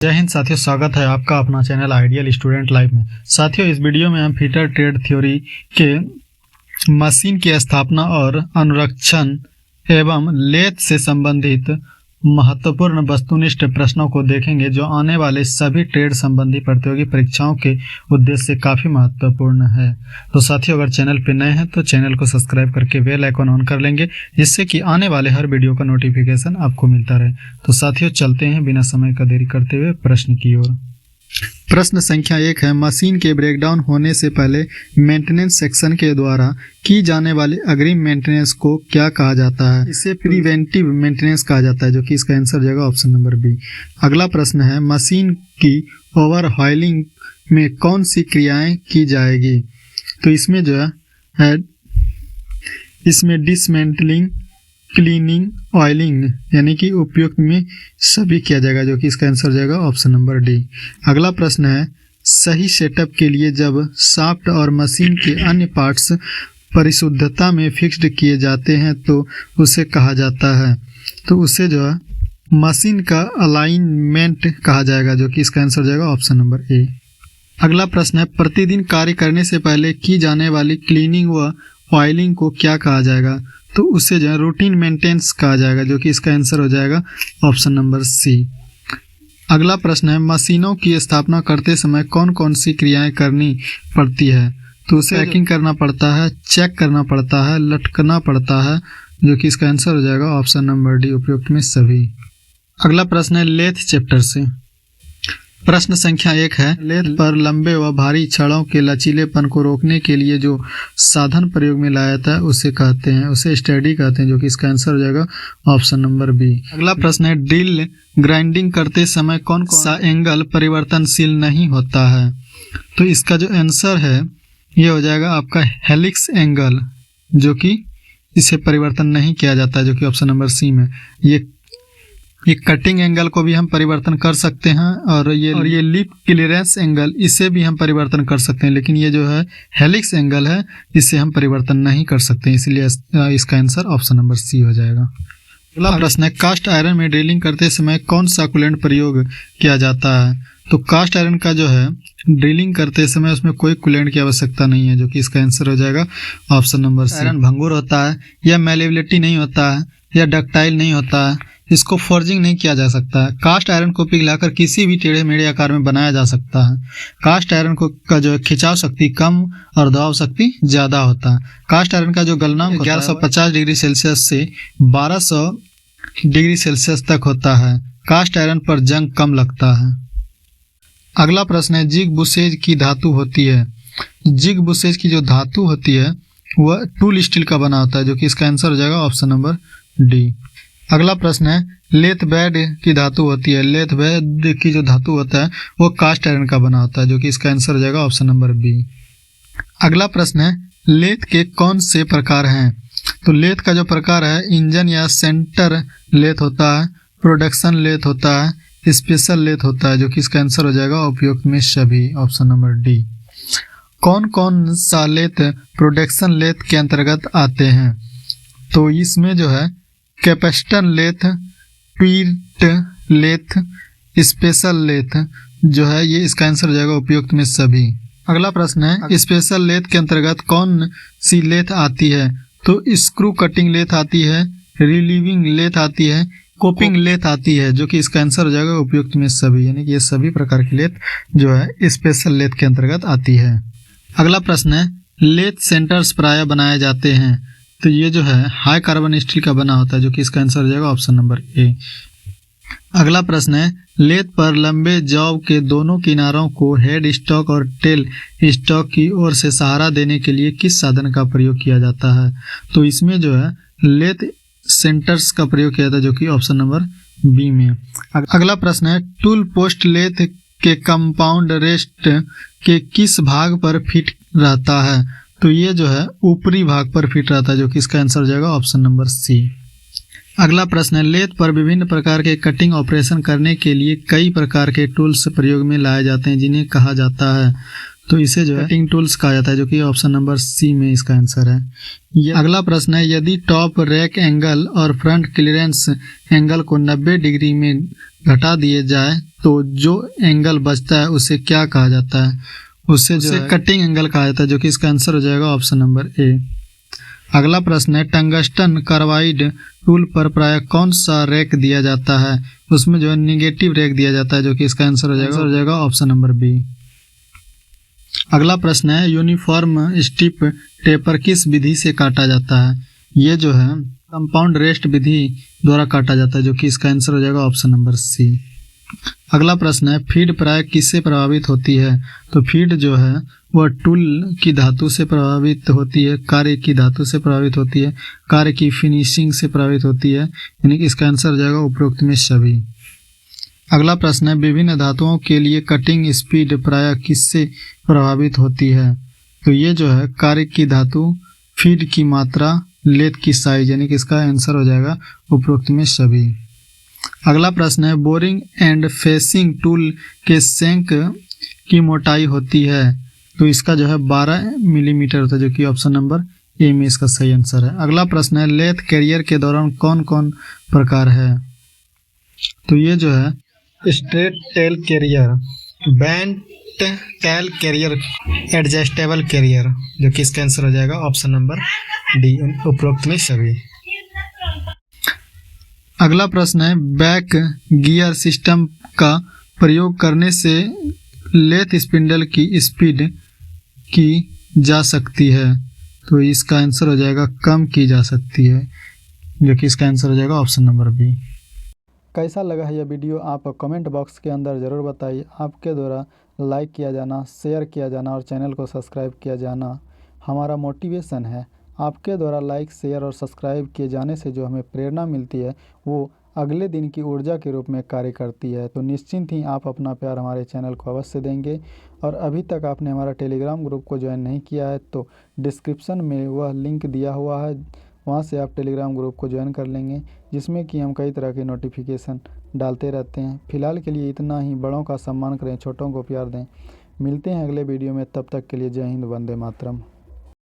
जय हिंद साथियों, स्वागत है आपका अपना चैनल आइडियल स्टूडेंट लाइफ में। साथियों, इस वीडियो में हम फीटर ट्रेड थ्योरी के मशीन की स्थापना और अनुरक्षण एवं लेथ से संबंधित महत्वपूर्ण वस्तुनिष्ठ प्रश्नों को देखेंगे, जो आने वाले सभी ट्रेड संबंधी प्रतियोगी परीक्षाओं के उद्देश्य से काफ़ी महत्वपूर्ण है। तो साथियों, अगर चैनल पर नए हैं तो चैनल को सब्सक्राइब करके बेल आइकन ऑन कर लेंगे, जिससे कि आने वाले हर वीडियो का नोटिफिकेशन आपको मिलता रहे। तो साथियों, चलते हैं बिना समय का देरी करते हुए प्रश्न की ओर। प्रश्न संख्या 1 है, मशीन के ब्रेकडाउन होने से पहले मेंटेनेंस सेक्शन के द्वारा की जाने वाली अग्रिम मेंटेनेंस को क्या कहा जाता है? इसे प्रिवेंटिव मेंटेनेंस कहा जाता है, जो कि इसका आंसर जाएगा ऑप्शन नंबर बी। अगला प्रश्न है, मशीन की ओवरहॉलिंग में कौन सी क्रियाएं की जाएगी? तो इसमें जो है इसमें डिसमेंटलिंग, क्लीनिंग, ऑयलिंग यानी कि उपयुक्त में सभी किया जाएगा, जो कि इसका आंसर जाएगा ऑप्शन नंबर डी। अगला प्रश्न है, सही सेटअप के लिए जब शाफ्ट और मशीन के अन्य पार्ट्स परिशुद्धता में फिक्स्ड किए जाते हैं तो उसे कहा जाता है? तो उसे जो है मशीन का अलाइनमेंट कहा जाएगा, जो कि इसका आंसर जाएगा ऑप्शन नंबर ए। अगला प्रश्न है, प्रतिदिन कार्य करने से पहले की जाने वाली क्लीनिंग व ऑयलिंग को क्या कहा जाएगा? तो उससे जो है रूटीन मेंटेनेंस कहा जाएगा, जो कि इसका आंसर हो जाएगा ऑप्शन नंबर सी। अगला प्रश्न है, मशीनों की स्थापना करते समय कौन कौन सी क्रियाएं करनी पड़ती है? तो उसे पैकिंग करना पड़ता है, चेक करना पड़ता है, लटकना पड़ता है, जो कि इसका आंसर हो जाएगा ऑप्शन नंबर डी, उपयुक्त में सभी। अगला प्रश्न है लेथ चैप्टर से। प्रश्न संख्या 1 है, लेथ पर लंबे व भारी छड़ों के लचीलेपन को रोकने के लिए जो साधन प्रयोग में लाया जाता है उसे स्टडी कहते हैं, जो कि इसका आंसर हो जाएगा ऑप्शन नंबर बी। अगला प्रश्न है, ड्रिल ग्राइंडिंग करते समय कौन सा एंगल परिवर्तनशील नहीं होता है? तो इसका जो आंसर है ये हो जाएगा आपका हेलिक्स एंगल, जो कि इसे परिवर्तन नहीं किया जाता है, जो कि ऑप्शन नंबर सी में। ये कटिंग एंगल को भी हम परिवर्तन कर सकते हैं, और ये लिप क्लियरेंस एंगल इसे भी हम परिवर्तन कर सकते हैं, लेकिन ये जो है हेलिक्स एंगल है इसे हम परिवर्तन नहीं कर सकते, इसलिए इसका आंसर ऑप्शन नंबर सी हो जाएगा। अगला प्रश्न है, कास्ट आयरन में ड्रिलिंग करते समय कौन सा कूलेंट प्रयोग किया जाता है? तो कास्ट आयरन का जो है ड्रिलिंग करते समय उसमें कोई कूलेंट की आवश्यकता नहीं है, जो कि इसका आंसर हो जाएगा ऑप्शन नंबर सी। आयरन भंगुर होता है, या मैलेबिलिटी नहीं होता है, या डक्टाइल नहीं होता है, इसको फोर्जिंग नहीं किया जा सकता है। कास्ट आयरन को पिघलाकर किसी भी टेढ़े मेढ़े आकार में बनाया जा सकता है। कास्ट आयरन का जो खिंचाव शक्ति कम और दबाव शक्ति ज़्यादा होता है। कास्ट आयरन का जो गलनांक 1150 डिग्री सेल्सियस से 1200 डिग्री सेल्सियस तक होता है। कास्ट आयरन पर जंग कम लगता है। अगला प्रश्न है, जिग बुसेज की धातु होती है। जिग बुसेज की जो धातु होती है वह टूल स्टील का बना होता है, जो कि इसका आंसर हो जाएगा ऑप्शन नंबर डी। अगला प्रश्न है, लेथ बेड की धातु होती है। लेथ बेड की जो धातु होता है वो कास्ट आयरन का बना होता है, जो कि इसका आंसर हो जाएगा ऑप्शन नंबर बी। अगला प्रश्न है, लेथ के कौन से प्रकार हैं? तो लेथ का जो प्रकार है, इंजन या सेंटर लेथ होता है, प्रोडक्शन लेथ होता है, स्पेशल लेथ होता है, जो कि इसका आंसर हो जाएगा उपयुक्त में सभी, ऑप्शन नंबर डी। कौन कौन सा लेथ प्रोडक्शन लेथ के अंतर्गत आते हैं? तो इसमें जो है capacitor lathe, tweet lathe, special lathe जो है ये इसका आंसर हो जाएगा उपयुक्त में सभी। अगला प्रश्न है, स्पेशल लेथ के अंतर्गत कौन सी लेथ आती है? तो स्क्रू कटिंग लेथ आती है, रिलीविंग लेथ आती है, कोपिंग लेथ आती है, जो कि इसका आंसर हो जाएगा उपयुक्त में सभी, यानी कि ये सभी प्रकार की लेथ जो है स्पेशल लेथ के अंतर्गत आती है। अगला प्रश्न है, लेथ सेंटर्स प्रायः बनाए जाते हैं। तो ये जो है हाई कार्बन स्टील का बना होता है, जो कि इसका आंसर हो जाएगा ऑप्शन नंबर ए। अगला प्रश्न है, लेथ पर लंबे जॉब के दोनों किनारों को हेड स्टॉक और टेल स्टॉक की ओर से सहारा देने के लिए किस साधन का प्रयोग किया जाता है? तो इसमें जो है लेथ सेंटर्स का प्रयोग किया जाता है, जो कि ऑप्शन नंबर बी में। अगला प्रश्न है, टूल पोस्ट लेथ के कंपाउंड रेस्ट के किस भाग पर फिट रहता है? तो ये जो है ऊपरी भाग पर फिट रहता है, जो कि इसका आंसर हो जाएगा ऑप्शन नंबर सी। अगला प्रश्न है, लेथ पर विभिन्न प्रकार के कटिंग ऑपरेशन करने के लिए कई प्रकार के टूल्स प्रयोग में लाए जाते हैं, जिन्हें कहा जाता है। तो इसे जो है कटिंग टूल्स कहा जाता है, जो कि ऑप्शन नंबर सी में इसका आंसर है। ये अगला प्रश्न है, यदि टॉप रैक एंगल और फ्रंट क्लियरेंस एंगल को 90 डिग्री में घटा दिए जाए तो जो एंगल बचता है उसे क्या कहा जाता है? उसे जो है कटिंग एंगल कहा जाता है, जो कि इसका आंसर हो जाएगा ऑप्शन नंबर ए। अगला प्रश्न है, टंगस्टन कार्बाइड टूल पर प्राय कौन सा रैक दिया जाता है? उसमें जो है निगेटिव रैक दिया जाता है, जो कि इसका आंसर हो जाएगा ऑप्शन नंबर बी। अगला प्रश्न है, यूनिफॉर्म स्टिप टेपर किस विधि से काटा जाता है? ये जो है कंपाउंड रेस्ट विधि द्वारा काटा जाता है, जो कि इसका आंसर हो जाएगा ऑप्शन नंबर सी। अगला प्रश्न है, फीड प्राय किससे प्रभावित होती है? तो फीड जो है वह टूल की धातु से प्रभावित होती है, कार्य की धातु से प्रभावित होती है, कार्य की फिनिशिंग से प्रभावित होती है, यानी कि इसका आंसर हो जाएगा उपरोक्त में सभी। अगला प्रश्न है, विभिन्न धातुओं के लिए कटिंग स्पीड प्राय किससे प्रभावित होती है? तो ये जो है कार्य की धातु, फीड की मात्रा, लेथ की साइज, यानी कि इसका आंसर हो जाएगा उपरोक्त में सभी। अगला प्रश्न है, बोरिंग एंड फेसिंग टूल के शंक की मोटाई होती है, तो इसका जो है 12 मिलीमीटर होता है, जो कि ऑप्शन नंबर ए में इसका सही आंसर है। अगला प्रश्न है, लेथ कैरियर के दौरान कौन कौन प्रकार है? तो ये जो है straight tail carrier, bent tail carrier, adjustable carrier, जो कि इसका आंसर हो जाएगा ऑप्शन नंबर डी, उपरोक्त में सभी। अगला प्रश्न है, बैक गियर सिस्टम का प्रयोग करने से लेथ स्पिंडल की स्पीड की जा सकती है, तो इसका आंसर हो जाएगा कम की जा सकती है, जो कि इसका आंसर हो जाएगा ऑप्शन नंबर बी। कैसा लगा है यह वीडियो आप कमेंट बॉक्स के अंदर ज़रूर बताइए। आपके द्वारा लाइक किया जाना, शेयर किया जाना और चैनल को सब्सक्राइब किया जाना हमारा मोटिवेशन है। आपके द्वारा लाइक, शेयर और सब्सक्राइब किए जाने से जो हमें प्रेरणा मिलती है वो अगले दिन की ऊर्जा के रूप में कार्य करती है। तो निश्चिंत ही आप अपना प्यार हमारे चैनल को अवश्य देंगे। और अभी तक आपने हमारा टेलीग्राम ग्रुप को ज्वाइन नहीं किया है तो डिस्क्रिप्शन में वह लिंक दिया हुआ है, वहाँ से आप टेलीग्राम ग्रुप को ज्वाइन कर लेंगे, जिसमें कि हम कई तरह के नोटिफिकेशन डालते रहते हैं। फिलहाल के लिए इतना ही। बड़ों का सम्मान करें, छोटों को प्यार दें। मिलते हैं अगले वीडियो में, तब तक के लिए जय हिंद, वंदे मातरम।